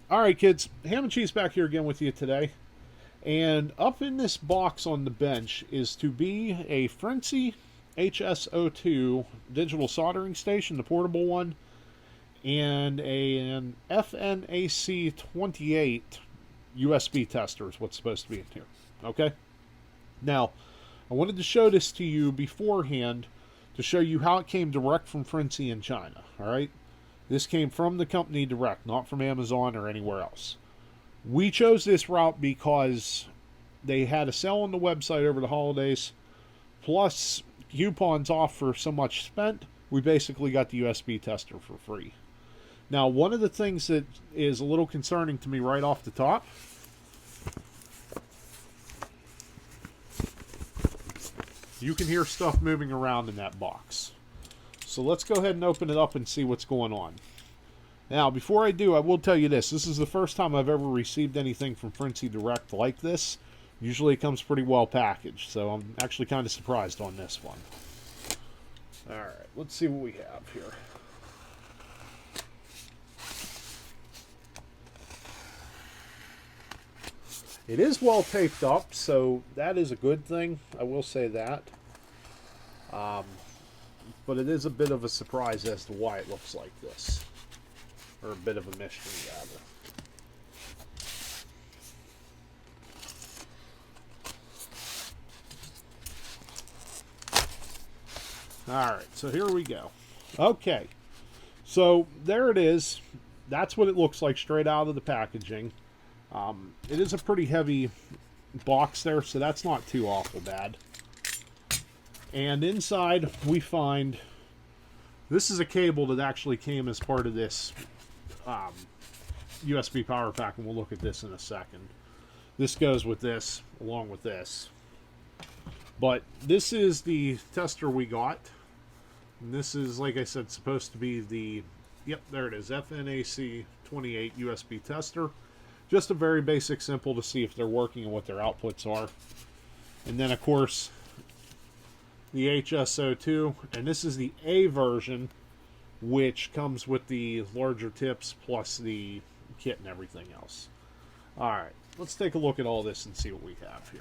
All right, kids, Ham and Cheese back here again with you today. And up in this box on the bench is to be a FNIRSI HS-02 digital soldering station, the portable one, and an FNAC 28 USB tester is what's supposed to be in here. Okay? Now, I wanted to show this to you beforehand to show you how it came direct from FNIRSI in China. All right? This came from the company direct, not from Amazon or anywhere else. We chose this route because they had a sale on the website over the holidays, plus coupons off for so much spent. We basically got the USB tester for free. Now, one of the things that is a little concerning to me right off the top, you can hear stuff moving around in that box. So let's go ahead and open it up and see what's going on. Now, before I do, I will tell you this. This is the first time I've ever received anything from FNIRSI Direct like this. Usually it comes pretty well packaged, so I'm actually kind of surprised on this one. Alright, let's see what we have here. It is well taped up, so that is a good thing. I will say that. But it is a bit of a surprise as to why it looks like this. Or a bit of a mystery, rather. Alright, so here we go. Okay, so there it is. That's what it looks like straight out of the packaging. It is a pretty heavy box there, so that's not too awful bad. And inside we find, this is a cable that actually came as part of this USB power pack, and we'll look at this in a second. This goes with this, along with this. But this is the tester we got. And this is, like I said, supposed to be the, yep, there it is, FNAC 28 USB tester. Just a very basic, simple to see if they're working and what their outputs are. And then, of course, the HS-02, and this is the A version, which comes with the larger tips plus the kit and everything else. Alright, let's take a look at all this and see what we have here.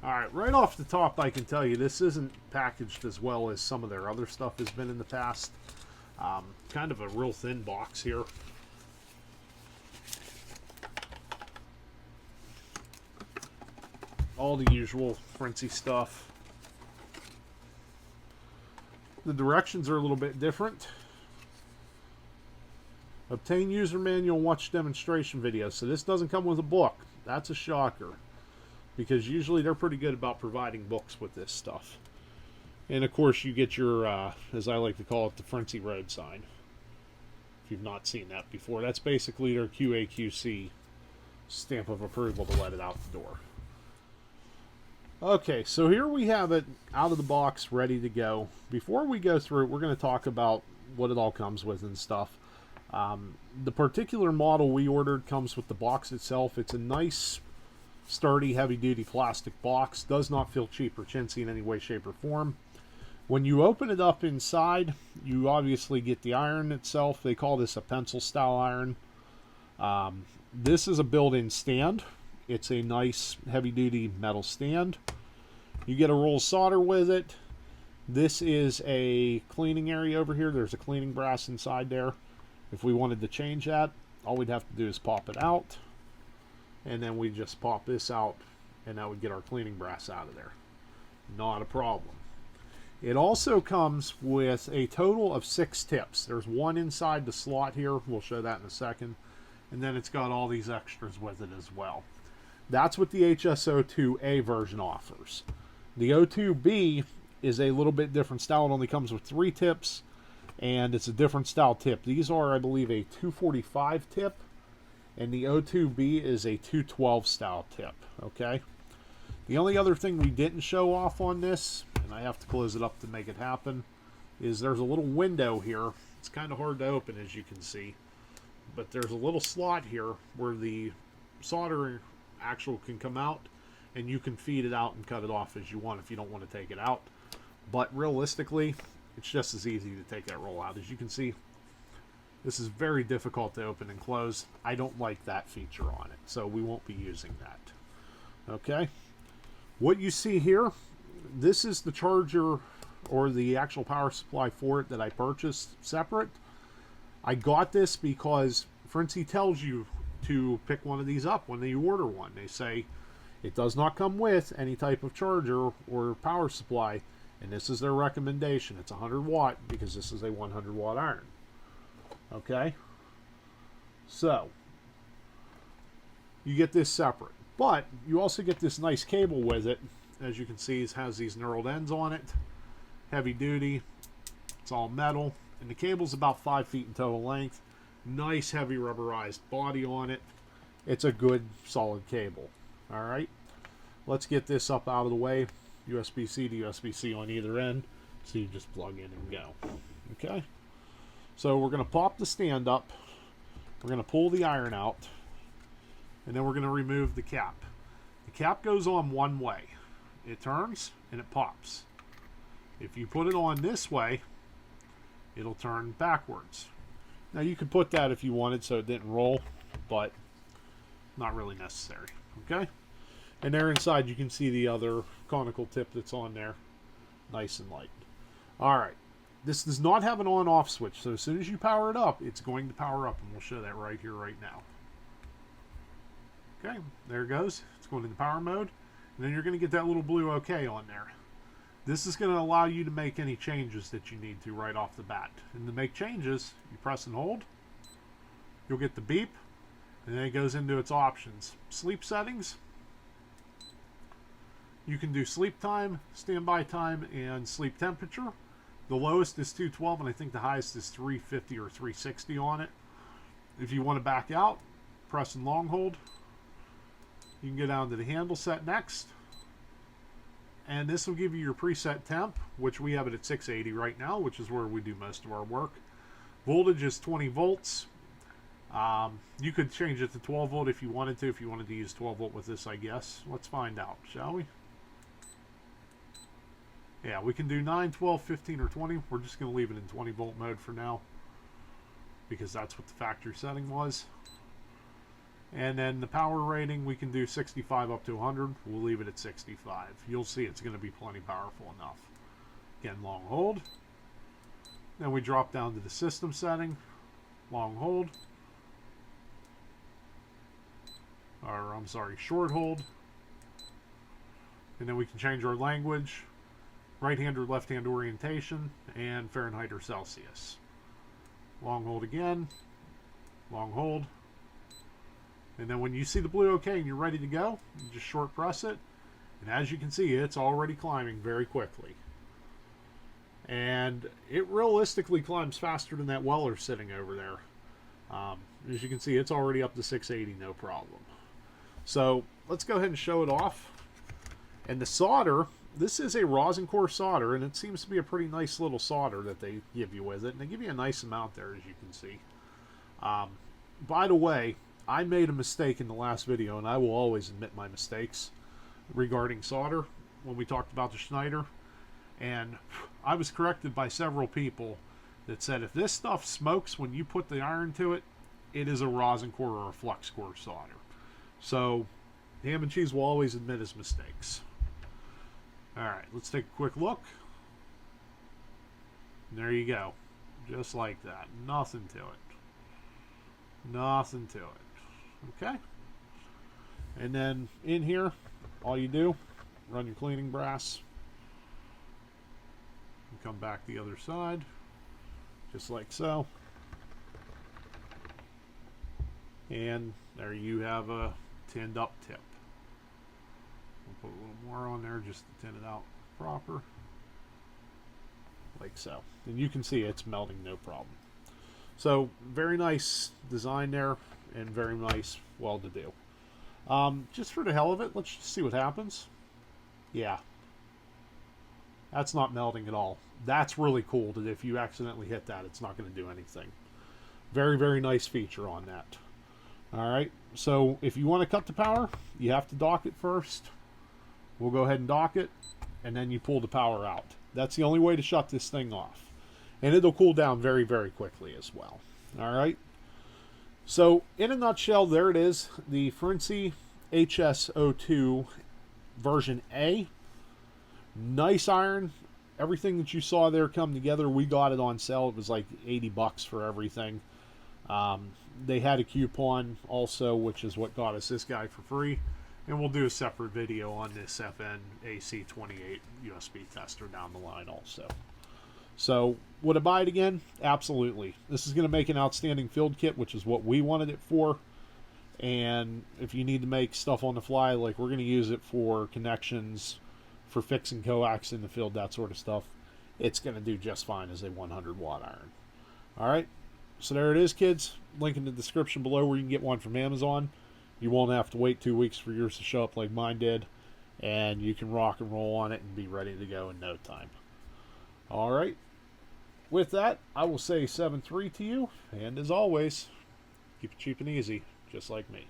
Alright, right off the top I can tell you this isn't packaged as well as some of their other stuff has been in the past. Kind of a real thin box here. All the usual FNIRSI stuff. The directions are a little bit different. Obtain user manual, watch demonstration videos. So this doesn't come with a book. That's a shocker, because usually they're pretty good about providing books with this stuff. And of course you get your, as I like to call it, the FNIRSI road sign. If you've not seen that before, that's basically their QA/QC stamp of approval to let it out the door. Okay, so here we have it out of the box, ready to go. Before we go through it, we're going to talk about what it all comes with and stuff. The particular model we ordered comes with the box itself. It's a nice, sturdy, heavy-duty plastic box. Does not feel cheap or chintzy in any way, shape, or form. When you open it up inside, you obviously get the iron itself. They call this a pencil-style iron. This is a built-in stand. It's a nice, heavy-duty metal stand. You get a roll of solder with it. This is a cleaning area over here. There's a cleaning brass inside there. If we wanted to change that, all we'd have to do is pop it out. And then we just pop this out, and that would get our cleaning brass out of there. Not a problem. It also comes with a total of 6 tips. There's one inside the slot here. We'll show that in a second. And then it's got all these extras with it as well. That's what the HS-02A version offers. The 02B is a little bit different style. It only comes with 3 tips, and it's a different style tip. These are, I believe, a 245 tip. And the 02B is a 212 style tip, okay? The only other thing we didn't show off on this, and I have to close it up to make it happen, is there's a little window here. It's kind of hard to open, as you can see, but there's a little slot here where the solder actual can come out, and you can feed it out and cut it off as you want if you don't want to take it out. But realistically, it's just as easy to take that roll out. As you can see, this is very difficult to open and close. I don't like that feature on it, so we won't be using that. Okay, what you see here, this is the charger or the actual power supply for it that I purchased separate. I got this because FNIRSI tells you to pick one of these up when you order one. They say it does not come with any type of charger or power supply, and this is their recommendation. It's 100 watt because this is a 100 watt iron. Okay, so you get this separate, but you also get this nice cable with it. As you can see, it has these knurled ends on it, heavy duty, it's all metal, and the cable's about 5 feet in total length. Nice heavy rubberized body on it. It's a good solid cable. All right, let's get this up out of the way. USB-C to USB-C on either end, so you just plug in and go. Okay, so we're going to pop the stand up, we're going to pull the iron out, and then we're going to remove the cap. The cap goes on one way. It turns and it pops. If you put it on this way, it'll turn backwards. Now you could put that if you wanted so it didn't roll, but not really necessary. Okay, and there inside you can see the other conical tip that's on there, nice and light. All right, this does not have an on-off switch, so as soon as you power it up, it's going to power up, and we'll show that right here, right now. Okay, there it goes. It's going into power mode, and then you're going to get that little blue OK on there. This is going to allow you to make any changes that you need to right off the bat. And to make changes, you press and hold. You'll get the beep, and then it goes into its options. Sleep settings. You can do sleep time, standby time, and sleep temperature. The lowest is 212, and I think the highest is 350 or 360 on it. If you want to back out, press and long hold. You can go down to the handle set next. And this will give you your preset temp, which we have it at 680 right now, which is where we do most of our work. Voltage is 20 volts. You could change it to 12 volt if you wanted to use 12 volt with this, I guess. Let's find out, shall we? Yeah, we can do 9, 12, 15, or 20. We're just going to leave it in 20 volt mode for now, because that's what the factory setting was. And then the power rating, we can do 65 up to 100. We'll leave it at 65. You'll see it's going to be plenty powerful enough. Again, long hold. Then we drop down to the system setting. Long hold. Or, I'm sorry, short hold. And then we can change our language. Right-hand or left-hand orientation. And Fahrenheit or Celsius. Long hold again. Long hold. And then when you see the blue OK and you're ready to go, you just short press it. And as you can see, it's already climbing very quickly. And it realistically climbs faster than that Weller sitting over there. As you can see, it's already up to 680, no problem. So let's go ahead and show it off. And the solder, this is a rosin core solder, and it seems to be a pretty nice little solder that they give you with it. And they give you a nice amount there, as you can see. By the way, I made a mistake in the last video, and I will always admit my mistakes regarding solder when we talked about the Schneider. And I was corrected by several people that said if this stuff smokes when you put the iron to it, it is a rosin core or a flux core solder. So Ham and Cheese will always admit his mistakes. Alright, let's take a quick look. And there you go. Just like that. Nothing to it. Nothing to it. Okay, and then in here, all you do, run your cleaning brass, and come back the other side, just like so, and there you have a tinned up tip. We'll put a little more on there just to tin it out proper, like so. And you can see it's melting no problem. So very nice design there, and very nice, well to do. Just for the hell of it, let's just see what happens. Yeah. That's not melting at all. That's really cool that if you accidentally hit that, it's not going to do anything. Very, very nice feature on that. Alright, so if you want to cut the power, you have to dock it first. We'll go ahead and dock it, and then you pull the power out. That's the only way to shut this thing off. And it'll cool down very, very quickly as well. Alright, so in a nutshell, there it is. The FNIRSI HS-02 version A. Nice iron. Everything that you saw there come together. We got it on sale. It was like $80 for everything. They had a coupon also, which is what got us this guy for free. And we'll do a separate video on this FNAC28 USB tester down the line also. So, would I buy it again? Absolutely. This is going to make an outstanding field kit, which is what we wanted it for. And if you need to make stuff on the fly, like we're going to use it for connections, for fixing coax in the field, that sort of stuff, it's going to do just fine as a 100-watt iron. Alright, so there it is, kids. Link in the description below where you can get one from Amazon. You won't have to wait 2 weeks for yours to show up like mine did. And you can rock and roll on it and be ready to go in no time. Alright, with that, I will say 7-3 to you. And as always, keep it cheap and easy, just like me.